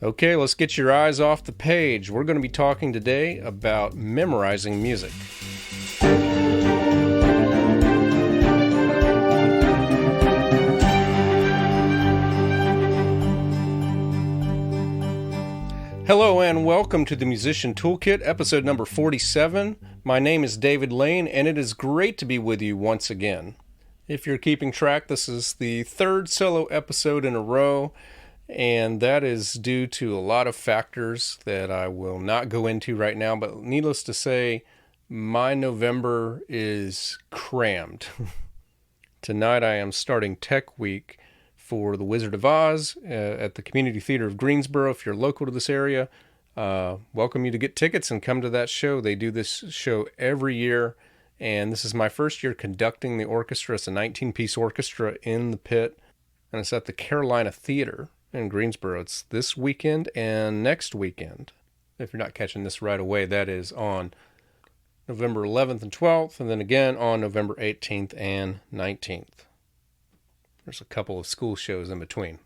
Okay, let's get your eyes off the page. We're going to be talking today about memorizing music. Hello and welcome to the Musician Toolkit, episode number 47. My name is David Lane, and it is great to be with you once again. If you're keeping track, this is the third solo episode in a row, and that is due to a lot of factors that I will not go into right now, but needless to say, my November is crammed. Tonight I am starting Tech Week for The Wizard of Oz at the Community Theater of Greensboro. If you're local to this area, welcome you to get tickets and come to that show. They do this show every year, and this is my first year conducting the orchestra. It's a 19-piece orchestra in the pit, and it's at the Carolina Theater in Greensboro. It's this weekend and next weekend. If you're not catching this right away, that is on November 11th and 12th, and then again on November 18th and 19th. There's a couple of school shows in between.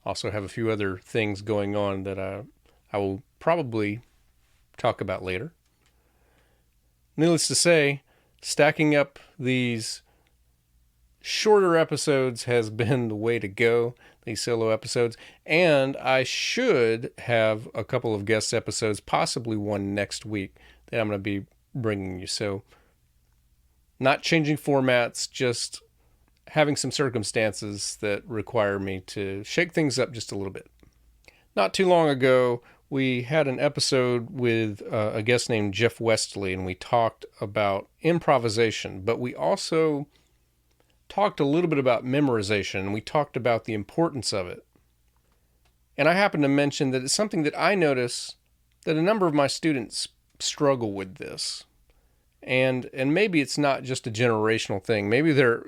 Also have a few other things going on that I will probably talk about later. Needless to say, stacking up these shorter episodes has been the way to go, these solo episodes, and I should have a couple of guest episodes, possibly one next week, that I'm going to be bringing you. So, not changing formats, just having some circumstances that require me to shake things up just a little bit. Not too long ago, we had an episode with a guest named Jeff Westley, and we talked about improvisation, but we also talked a little bit about memorization, and we talked about the importance of it. And I happened to mention that it's something that I notice that a number of my students struggle with this. And maybe it's not just a generational thing. Maybe they're,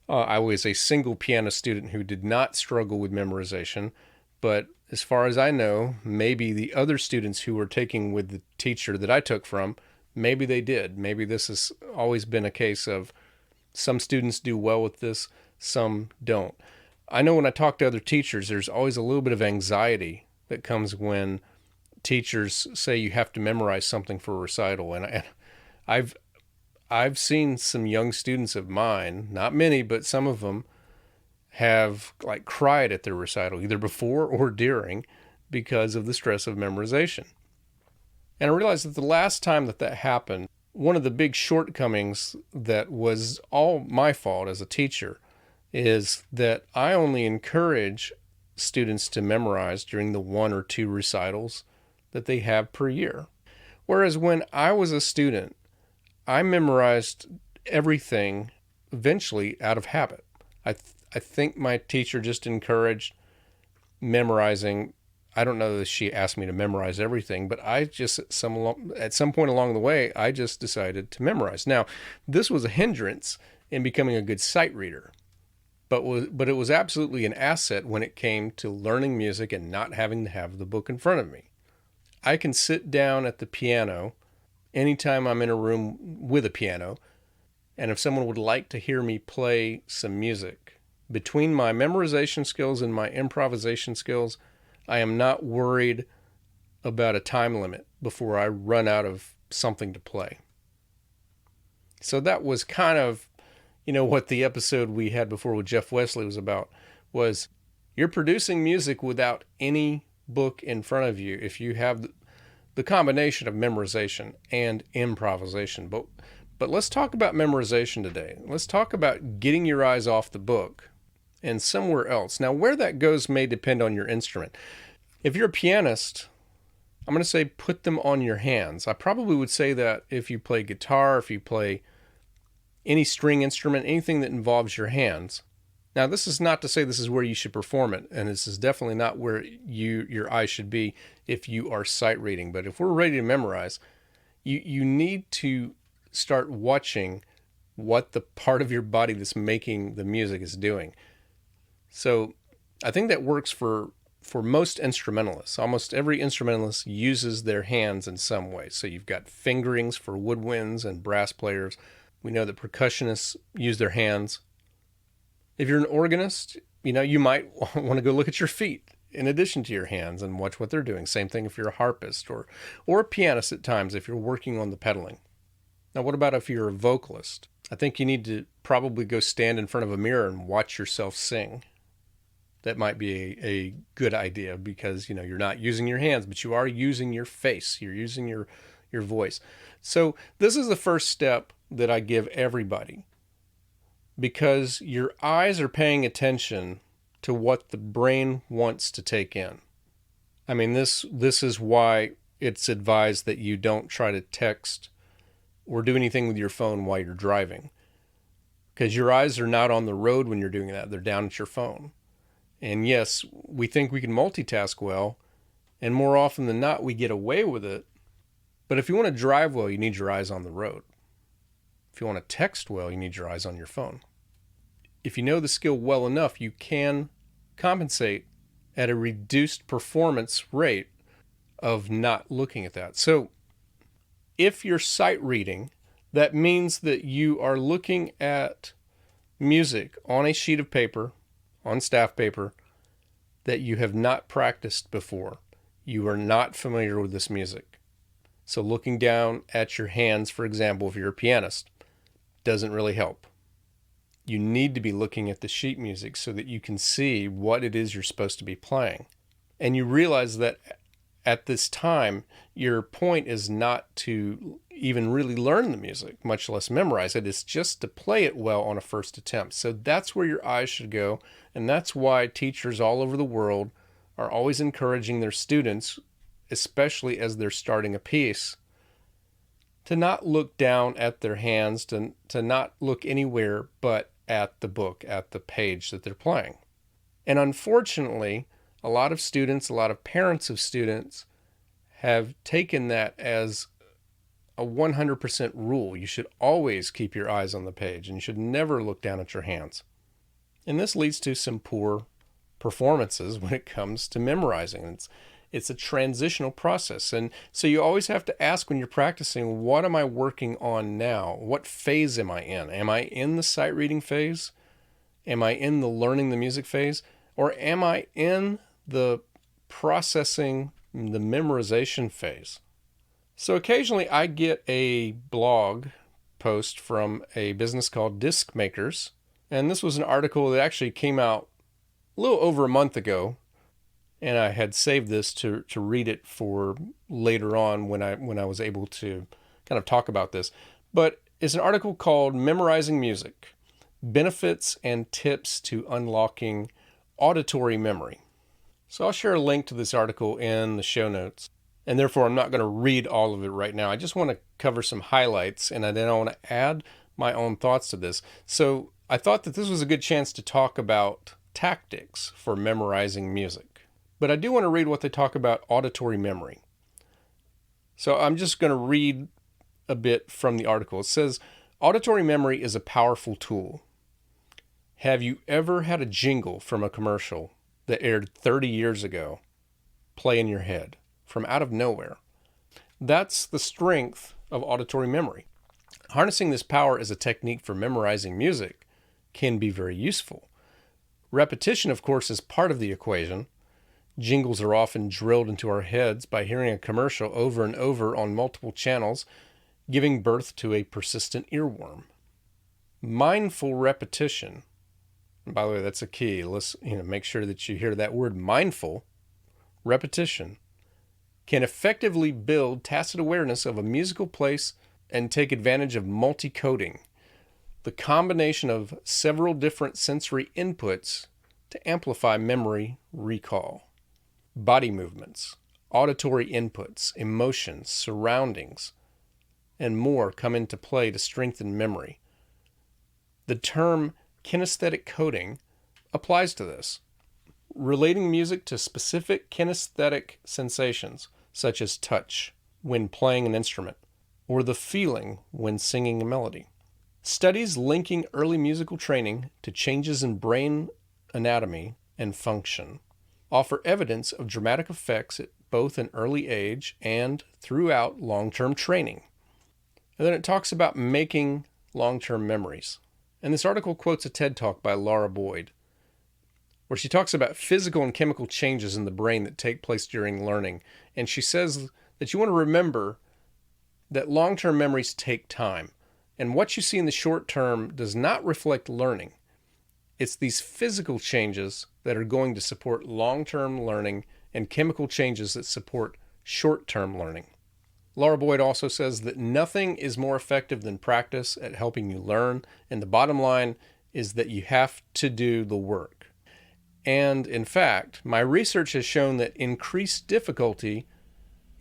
I was a single piano student who did not struggle with memorization, but as far as I know, maybe the other students who were taking with the teacher that I took from, maybe they did. Maybe this has always been a case of some students do well with this, some don't. I know when I talk to other teachers, there's always a little bit of anxiety that comes when teachers say you have to memorize something for a recital. And I've seen some young students of mine, not many, but some of them have cried at their recital, either before or during, because of the stress of memorization. And I realized that the last time that happened, one of the big shortcomings that was all my fault as a teacher is that I only encourage students to memorize during the 1 or 2 recitals that they have per year. Whereas when I was a student, I memorized everything eventually out of habit. I think my teacher just encouraged memorizing. I don't know that she asked me to memorize everything, but I just, at some point along the way, I just decided to memorize. Now, this was a hindrance in becoming a good sight reader, but it was absolutely an asset when it came to learning music and not having to have the book in front of me. I can sit down at the piano anytime I'm in a room with a piano, and if someone would like to hear me play some music, between my memorization skills and my improvisation skills, I am not worried about a time limit before I run out of something to play. So that was kind of, what the episode we had before with Jeff Wesley was about, was you're producing music without any book in front of you if you have the combination of memorization and improvisation. But let's talk about memorization today. Let's talk about getting your eyes off the book and somewhere else. Now, where that goes may depend on your instrument. If you're a pianist, I'm going to say put them on your hands. I probably would say that if you play guitar, if you play any string instrument, anything that involves your hands. Now, this is not to say this is where you should perform it, and this is definitely not where your eyes should be if you are sight reading. But if we're ready to memorize, you need to start watching what the part of your body that's making the music is doing. So I think that works for most instrumentalists. Almost every instrumentalist uses their hands in some way. So you've got fingerings for woodwinds and brass players. We know that percussionists use their hands. If you're an organist, you might want to go look at your feet in addition to your hands and watch what they're doing. Same thing if you're a harpist or a pianist at times if you're working on the pedaling. Now, what about if you're a vocalist? I think you need to probably go stand in front of a mirror and watch yourself sing. That might be a good idea because, you're not using your hands, but you are using your face. You're using your voice. So this is the first step that I give everybody because your eyes are paying attention to what the brain wants to take in. I mean, this is why it's advised that you don't try to text or do anything with your phone while you're driving, because your eyes are not on the road when you're doing that. They're down at your phone. And yes, we think we can multitask well, and more often than not, we get away with it. But if you want to drive well, you need your eyes on the road. If you want to text well, you need your eyes on your phone. If you know the skill well enough, you can compensate at a reduced performance rate of not looking at that. So if you're sight reading, that means that you are looking at music on a sheet of paper, on staff paper, that you have not practiced before. You are not familiar with this music. So looking down at your hands, for example, if you're a pianist, doesn't really help. You need to be looking at the sheet music so that you can see what it is you're supposed to be playing. And you realize that at this time, your point is not to even really learn the music, much less memorize it. It's just to play it well on a first attempt. So that's where your eyes should go. And that's why teachers all over the world are always encouraging their students, especially as they're starting a piece, to not look down at their hands, to not look anywhere but at the book, at the page that they're playing. And unfortunately, a lot of students, a lot of parents of students have taken that as a 100% rule. You should always keep your eyes on the page and you should never look down at your hands. And this leads to some poor performances when it comes to memorizing. It's a transitional process. And so you always have to ask when you're practicing, what am I working on now? What phase am I in? Am I in the sight reading phase? Am I in the learning the music phase? Or am I in the processing, the memorization phase? So occasionally I get a blog post from a business called Disc Makers. And this was an article that actually came out a little over a month ago. And I had saved this to read it for later on when I was able to kind of talk about this. But it's an article called Memorizing Music, Benefits and Tips to Unlocking Auditory Memory. So I'll share a link to this article in the show notes. And therefore, I'm not going to read all of it right now. I just want to cover some highlights, and then I want to add my own thoughts to this. So I thought that this was a good chance to talk about tactics for memorizing music. But I do want to read what they talk about auditory memory. So I'm just going to read a bit from the article. It says, auditory memory is a powerful tool. Have you ever had a jingle from a commercial that aired 30 years ago play in your head from out of nowhere? That's the strength of auditory memory. Harnessing this power as a technique for memorizing music can be very useful. Repetition, of course, is part of the equation. Jingles are often drilled into our heads by hearing a commercial over and over on multiple channels, giving birth to a persistent earworm. Mindful repetition, and by the way, that's a key. Let's make sure that you hear that word mindful. Repetition can effectively build tacit awareness of a musical place and take advantage of multi-coding, the combination of several different sensory inputs to amplify memory recall. Body movements, auditory inputs, emotions, surroundings, and more come into play to strengthen memory. The term kinesthetic coding applies to this, relating music to specific kinesthetic sensations, such as touch when playing an instrument, or the feeling when singing a melody. Studies linking early musical training to changes in brain anatomy and function offer evidence of dramatic effects at both an early age and throughout long-term training. And then it talks about making long-term memories. And this article quotes a TED Talk by Laura Boyd. where she talks about physical and chemical changes in the brain that take place during learning. And she says that you want to remember that long-term memories take time. And what you see in the short term does not reflect learning. It's these physical changes that are going to support long-term learning and chemical changes that support short-term learning. Laura Boyd also says that nothing is more effective than practice at helping you learn, and the bottom line is that you have to do the work. And in fact, my research has shown that increased difficulty,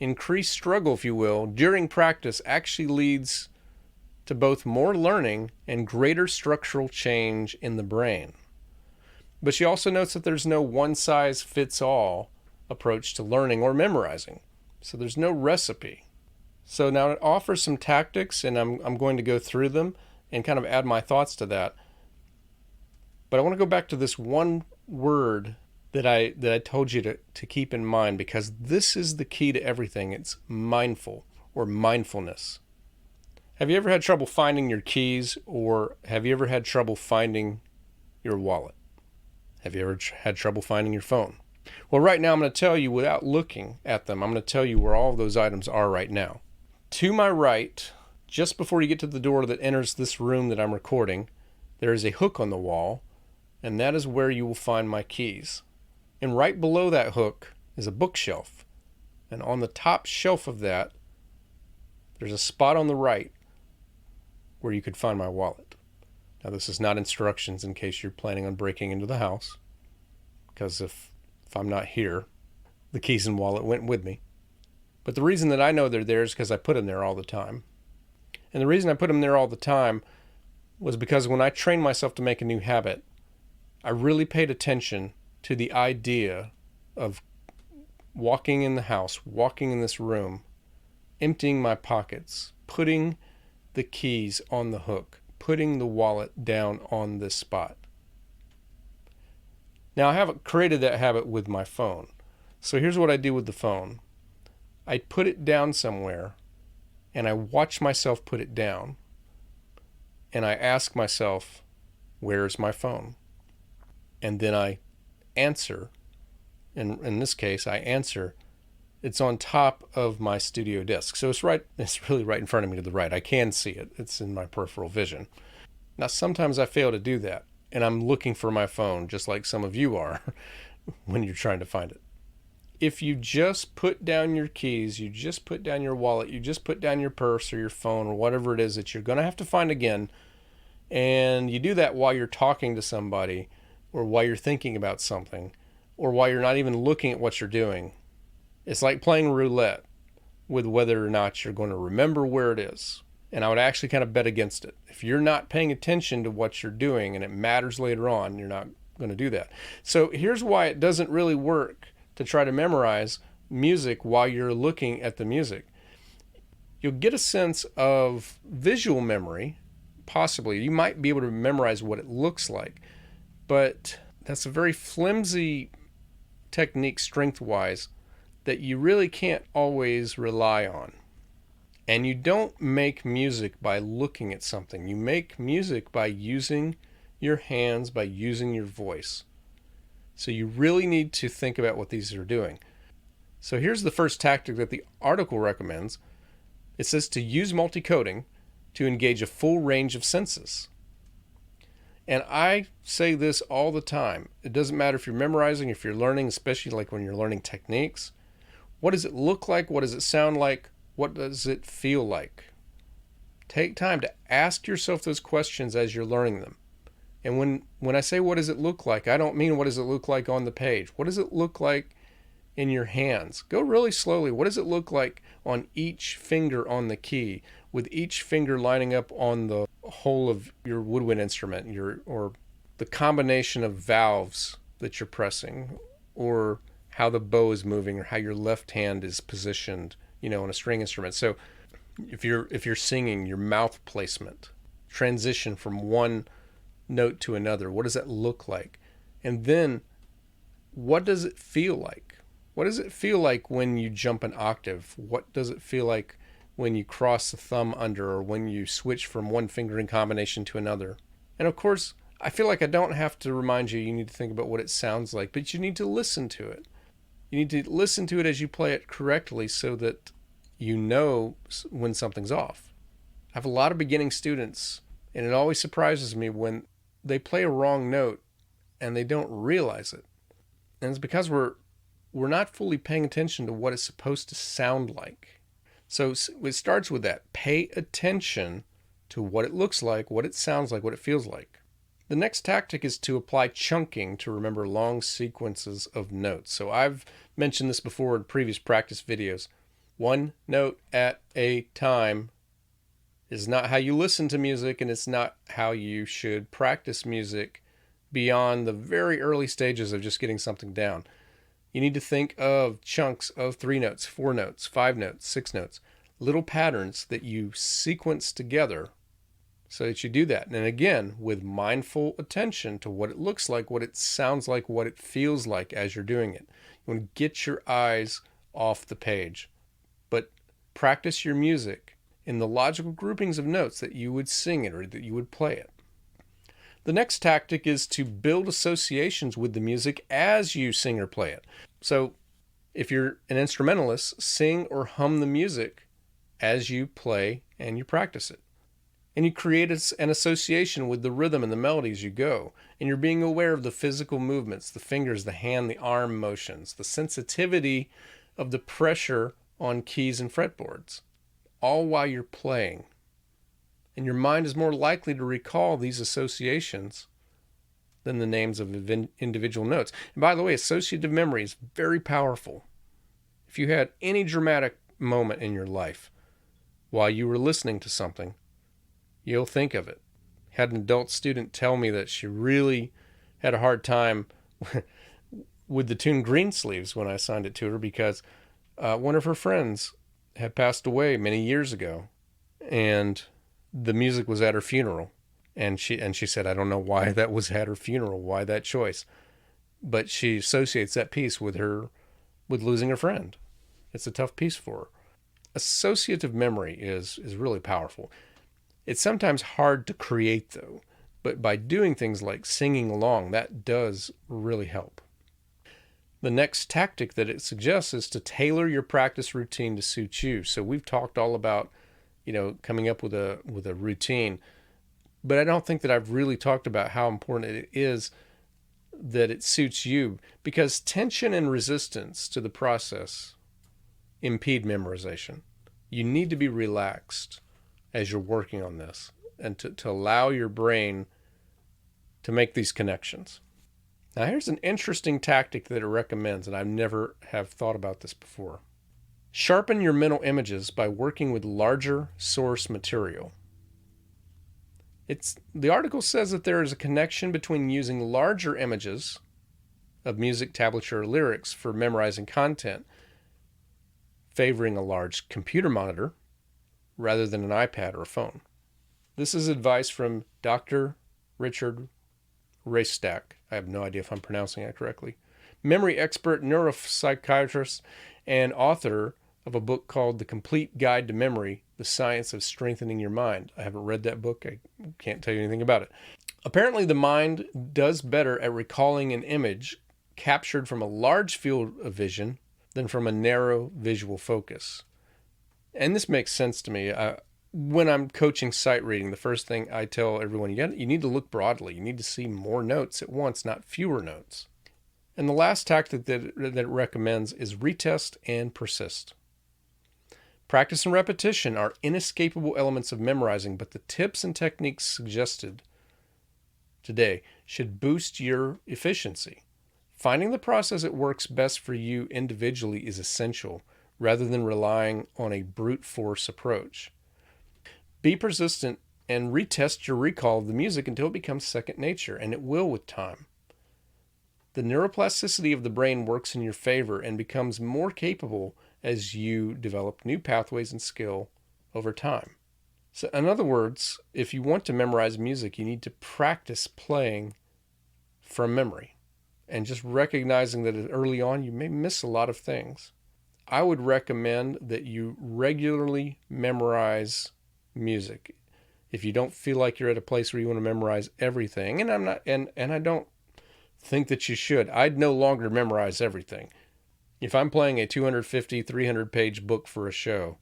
increased struggle, if you will, during practice actually leads to both more learning and greater structural change in the brain. But she also notes that there's no one-size-fits-all approach to learning or memorizing. So there's no recipe. So now it offers some tactics, and I'm going to go through them and kind of add my thoughts to that. But I want to go back to this one word that I told you to keep in mind, because this is the key to everything. It's mindful or mindfulness. Have you ever had trouble finding your keys, or have you ever had trouble finding your wallet? Have you ever had trouble finding your phone? Well, right now I'm going to tell you without looking at them. I'm going to tell you where all of those items are right now. To my right, just before you get to the door that enters this room that I'm recording, there is a hook on the wall, and that is where you will find my keys. And right below that hook is a bookshelf. And on the top shelf of that, there's a spot on the right where you could find my wallet. Now, this is not instructions in case you're planning on breaking into the house, because if I'm not here, the keys and wallet went with me. But the reason that I know they're there is because I put them there all the time. And the reason I put them there all the time was because when I trained myself to make a new habit, I really paid attention to the idea of walking in the house, walking in this room, emptying my pockets, putting the keys on the hook, putting the wallet down on this spot. Now, I haven't created that habit with my phone. So here's what I do with the phone. I put it down somewhere, and I watch myself put it down, and I ask myself, where's my phone? And then I answer, and in this case, I answer, it's on top of my studio desk. So it's really right in front of me to the right. I can see it. It's in my peripheral vision. Now, sometimes I fail to do that, and I'm looking for my phone, just like some of you are when you're trying to find it. If you just put down your keys, you just put down your wallet, you just put down your purse or your phone or whatever it is that you're going to have to find again, and you do that while you're talking to somebody or while you're thinking about something or while you're not even looking at what you're doing, it's like playing roulette with whether or not you're going to remember where it is. And I would actually kind of bet against it. If you're not paying attention to what you're doing and it matters later on, you're not going to do that. So here's why it doesn't really work to try to memorize music while you're looking at the music. You'll get a sense of visual memory, possibly. You might be able to memorize what it looks like, but that's a very flimsy technique strength-wise that you really can't always rely on. And you don't make music by looking at something. You make music by using your hands, by using your voice. So you really need to think about what these are doing. So here's the first tactic that the article recommends. It says to use multicoding to engage a full range of senses. And I say this all the time. It doesn't matter if you're memorizing, if you're learning, especially like when you're learning techniques. What does it look like? What does it sound like? What does it feel like? Take time to ask yourself those questions as you're learning them. And when I say what does it look like, I don't mean what does it look like on the page. What does it look like in your hands? Go really slowly. What does it look like on each finger on the key, with each finger lining up on the whole of your woodwind instrument, or the combination of valves that you're pressing, or how the bow is moving, or how your left hand is positioned, on a string instrument. So if you're singing, your mouth placement, transition from one note to another, what does that look like? And then what does it feel like? What does it feel like when you jump an octave? What does it feel like when you cross the thumb under, or when you switch from one fingering combination to another? And of course, I feel like I don't have to remind you need to think about what it sounds like, but you need to listen to it. You need to listen to it as you play it correctly so that you know when something's off. I have a lot of beginning students, and it always surprises me when they play a wrong note and they don't realize it. And it's because we're not fully paying attention to what it's supposed to sound like. So it starts with that. Pay attention to what it looks like, what it sounds like, what it feels like. The next tactic is to apply chunking to remember long sequences of notes. So I've mentioned this before in previous practice videos. One note at a time is not how you listen to music, and it's not how you should practice music beyond the very early stages of just getting something down. You need to think of chunks of 3 notes, 4 notes, 5 notes, 6 notes, little patterns that you sequence together so that you do that. And again, with mindful attention to what it looks like, what it sounds like, what it feels like as you're doing it. You want to get your eyes off the page, but practice your music in the logical groupings of notes that you would sing it or that you would play it. The next tactic is to build associations with the music as you sing or play it. So if you're an instrumentalist, sing or hum the music as you play and you practice it. And you create an association with the rhythm and the melody as you go. And you're being aware of the physical movements, the fingers, the hand, the arm motions, the sensitivity of the pressure on keys and fretboards, all while you're playing. And your mind is more likely to recall these associations than the names of individual notes. And by the way, associative memory is very powerful. If you had any dramatic moment in your life while you were listening to something, you'll think of it. I had an adult student tell me that she really had a hard time with the tune Greensleeves when I assigned it to her because one of her friends had passed away many years ago, and the music was at her funeral. And she said, I don't know why that was at her funeral, why that choice. But she associates that piece with losing a friend. It's a tough piece for her. Associative memory is really powerful. It's sometimes hard to create, though. But by doing things like singing along, that does really help. The next tactic that it suggests is to tailor your practice routine to suit you. So we've talked all about, coming up with a routine. But I don't think that I've really talked about how important it is that it suits you, because tension and resistance to the process impede memorization. You need to be relaxed as you're working on this and to allow your brain to make these connections. Now, here's an interesting tactic that it recommends, and I've never have thought about this before. Sharpen your mental images by working with larger source material. The article says that there is a connection between using larger images of music, tablature, or lyrics for memorizing content, favoring a large computer monitor rather than an iPad or a phone. This is advice from Dr. Richard Raystack. I have no idea if I'm pronouncing that correctly. Memory expert, neuropsychiatrist, and author of a book called The Complete Guide to Memory, The Science of Strengthening Your Mind. I haven't read that book. I can't tell you anything about it. Apparently, the mind does better at recalling an image captured from a large field of vision than from a narrow visual focus. And this makes sense to me. When I'm coaching sight reading, the first thing I tell everyone, you need to look broadly. You need to see more notes at once, not fewer notes. And the last tactic that it recommends is retest and persist. Practice and repetition are inescapable elements of memorizing, but the tips and techniques suggested today should boost your efficiency. Finding the process that works best for you individually is essential, rather than relying on a brute force approach. Be persistent and retest your recall of the music until it becomes second nature, and it will with time. The neuroplasticity of the brain works in your favor and becomes more capable as you develop new pathways and skill over time. So, in other words, if you want to memorize music, you need to practice playing from memory and just recognizing that early on you may miss a lot of things. I would recommend that you regularly memorize music. If you don't feel like you're at a place where you want to memorize everything, and I'm not, and I don't think that you should. I'd no longer memorize everything. If I'm playing a 250, 300 page book for a show,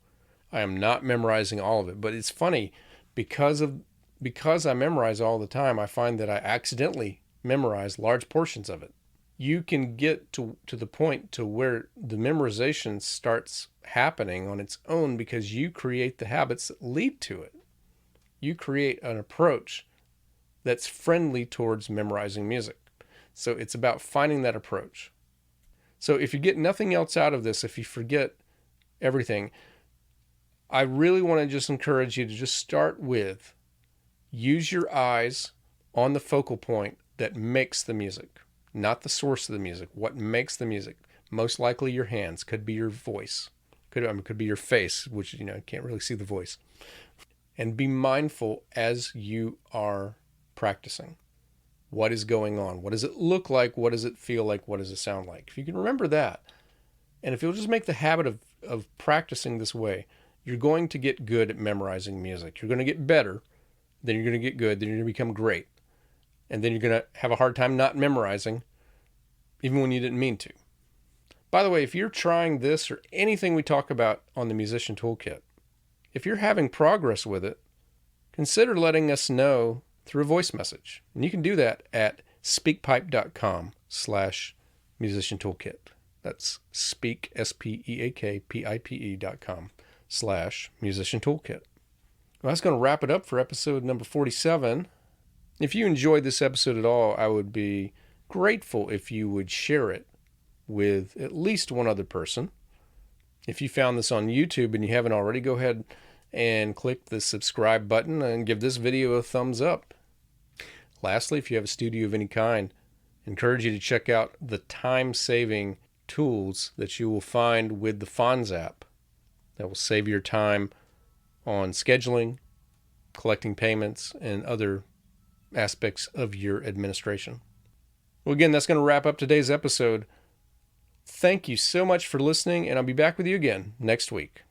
I am not memorizing all of it. But it's funny because I memorize all the time, I find that I accidentally memorize large portions of it. You can get to the point to where the memorization starts happening on its own because you create the habits that lead to it. You create an approach that's friendly towards memorizing music. So it's about finding that approach. So if you get nothing else out of this, if you forget everything, I really want to just encourage you to just start with use your eyes on the focal point that makes the music, not the source of the music. What makes the music? Most likely your hands, could be your voice, could be your face, which you can't really see the voice. And be mindful as you are practicing. What is going on? What does it look like? What does it feel like? What does it sound like? If you can remember that, and if you'll just make the habit of practicing this way, you're going to get good at memorizing music. You're going to get better, then you're going to get good, then you're going to become great. And then you're going to have a hard time not memorizing, even when you didn't mean to. By the way, if you're trying this or anything we talk about on the Musician Toolkit, if you're having progress with it, consider letting us know through a voice message. And you can do that at speakpipe.com/musician toolkit. That's speak, speakpipe.com/musician toolkit. Well, that's going to wrap it up for episode number 47. If you enjoyed this episode at all, I would be grateful if you would share it with at least one other person. If you found this on YouTube and you haven't already, go ahead and click the subscribe button and give this video a thumbs up. Lastly, if you have a studio of any kind, I encourage you to check out the time-saving tools that you will find with the Fonz app that will save your time on scheduling, collecting payments, and other aspects of your administration. Well, again, that's going to wrap up today's episode. Thank you so much for listening, and I'll be back with you again next week.